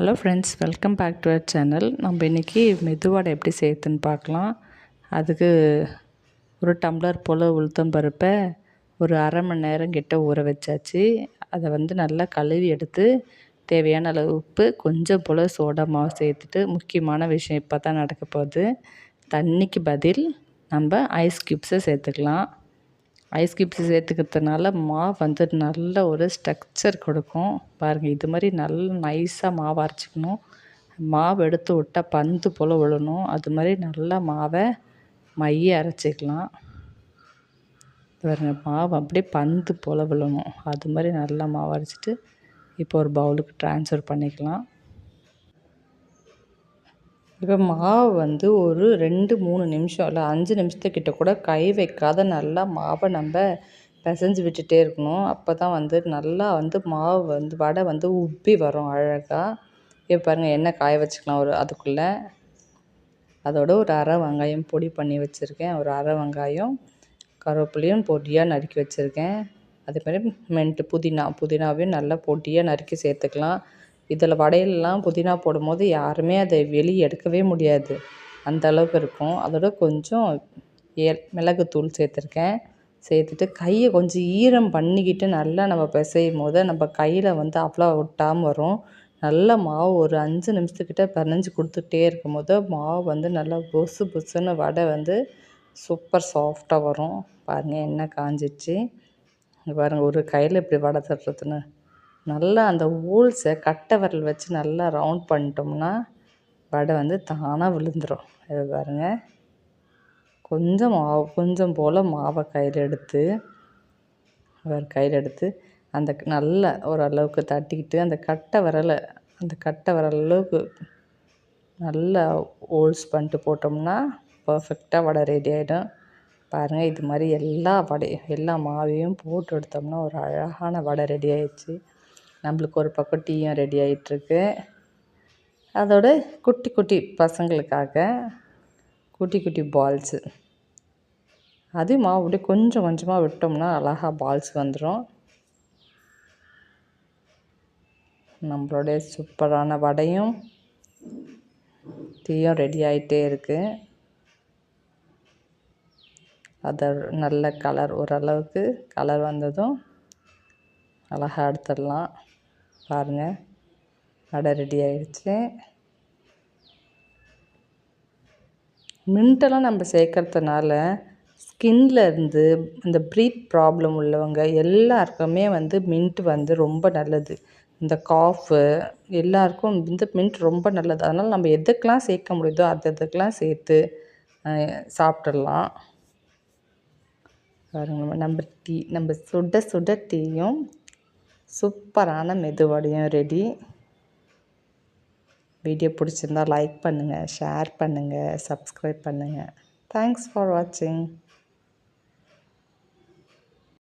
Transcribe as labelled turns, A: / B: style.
A: Hello friends, welcome back to our channel. நம்ம இன்றைக்கி மெதுவடை எப்படி செய்யுதுன்னு பார்க்கலாம். அதுக்கு ஒரு டம்ளர் போல் உளுத்தம்பருப்பை ஒரு அரை மணி நேரம் கிட்ட ஊற வச்சாச்சு. அதை நல்லா கழுவி எடுத்து தேவையான அளவு உப்பு, கொஞ்சம் போல் சோடா மாவு சேர்த்துட்டு, முக்கியமான விஷயம் இப்போ தான் நடக்க போகுது, தண்ணிக்கு பதில் நம்ம ஐஸ் க்யூப்ஸை சேர்த்துக்கலாம். ஐஸ் க்யூப்ஸ் சேர்த்துக்கிறதுனால மாவு நல்ல ஒரு ஸ்ட்ரக்சர் கொடுக்கும். பாருங்கள், இது மாதிரி நல்லா நைஸாக மாவு அரைச்சிக்கணும். மாவு எடுத்து விட்டால் பந்து போல் விழணும். அது மாதிரி நல்லா மாவை மைய அரைச்சிக்கலாம். பாருங்கள், மாவு அப்படியே பந்து போல் விழணும். அது மாதிரி நல்லா மாவு அரைச்சிட்டு இப்போ ஒரு பவுலுக்கு ட்ரான்ஸ்ஃபர் பண்ணிக்கலாம். இப்போ மாவு ஒரு 2-3 நிமிஷம் இல்லை 5 நிமிஷத்துக்கிட்ட கூட கை வைக்காத நல்லா மாவை நம்ம பிசைஞ்சு விட்டுட்டே இருக்கணும். அப்போ தான் நல்லா மாவு வடை உப்பி வரும் அழகாக. இப்போ பாருங்கள், எண்ணெய் காய வச்சுக்கலாம் அதுக்குள்ளே. அதோட ஒரு அரை வெங்காயம் பொடி பண்ணி வச்சுருக்கேன். ஒரு அரை வெங்காயம், கருவேப்பிலையும் பொடியாக நறுக்கி வச்சுருக்கேன். அதேமாதிரி புதினாவையும் நல்லா பொடியாக நறுக்கி சேர்த்துக்கலாம். இதில் வடையிலலாம் புதினா போடும்போது யாருமே அதை வெளியே எடுக்கவே முடியாது, அந்த அளவுக்கு இருக்கும். அதோட கொஞ்சம் மிளகுத்தூள் சேர்த்துருக்கேன். சேர்த்துட்டு கையை கொஞ்சம் ஈரம் பண்ணிக்கிட்டு நல்லா நம்ம பிசையும் போது நம்ம கையில் அவ்வளோ ஒட்டாமல் வரும். நல்லா மாவு ஒரு 5 நிமிஷத்துக்கிட்ட பிணைஞ்சு கொடுத்துட்டே இருக்கும் போது மாவு நல்லா பொசு பொசுன்னு வடை சூப்பர் சாஃப்டாக வரும். பாருங்கள், எண்ணெய் காஞ்சிடுச்சு. பாருங்கள், ஒரு கையில் இப்படி வடை தட்டுறதுன்னு நல்லா அந்த ஹோல்ஸை கட்டை விரல் வச்சு நல்லா ரவுண்ட் பண்ணிட்டோம்னா வடை தானாக விழுந்துடும். இது பாருங்கள், கொஞ்சம் போல் மாவை கையில் எடுத்து அந்த நல்லா ஓரளவுக்கு தட்டிக்கிட்டு அந்த கட்டை விரல் அளவுக்கு நல்லா ஹோல்ஸ் பண்ணிட்டு போட்டோம்னா பர்ஃபெக்டாக வடை ரெடி ஆகிடும். பாருங்கள், இது மாதிரி எல்லா மாவையும் போட்டு எடுத்தோம்னா ஒரு அழகான வடை ரெடி ஆகிடுச்சு. நம்மளுக்கு ஒரு பக்கம் டீயும் ரெடி ஆகிட்டுருக்கு. அதோட குட்டி குட்டி பசங்களுக்காக குட்டி குட்டி பால்ஸு, அது மாவு அப்படியே கொஞ்சம் கொஞ்சமாக விட்டோம்னா அழகாக பால்ஸ் வந்துடும். நம்மளுடைய சூப்பரான வடையும் டீயும் ரெடி ஆகிட்டே இருக்குது. அதை நல்ல ஓரளவுக்கு கலர் வந்ததும் அழகாக எடுத்துடலாம். பாருங்கள், வடை ரெடி ஆகிடுச்சு. மின்ட்டெல்லாம் நம்ம சேர்க்கறதுனால ஸ்கின்ல இருந்து இந்த ப்ரீத் ப்ராப்ளம் உள்ளவங்க எல்லாருக்குமே மின்ட் ரொம்ப நல்லது. இந்த காஃபு எல்லாருக்கும் மின்ட் ரொம்ப நல்லது. அதனால் நம்ம எதுக்கெலாம் சேர்க்க முடியுதோ அதுக்கெலாம் சேர்த்து சாப்பிட்றலாம். பாருங்கள், நம்ம சுட சுட டீயும் சூப்பரான மெதுவடையும் ரெடி. வீடியோ பிடிச்சிருந்தால் லைக் பண்ணுங்கள், ஷேர் பண்ணுங்கள், சப்ஸ்கிரைப் பண்ணுங்கள். தேங்க்ஸ் ஃபார் வாட்சிங்.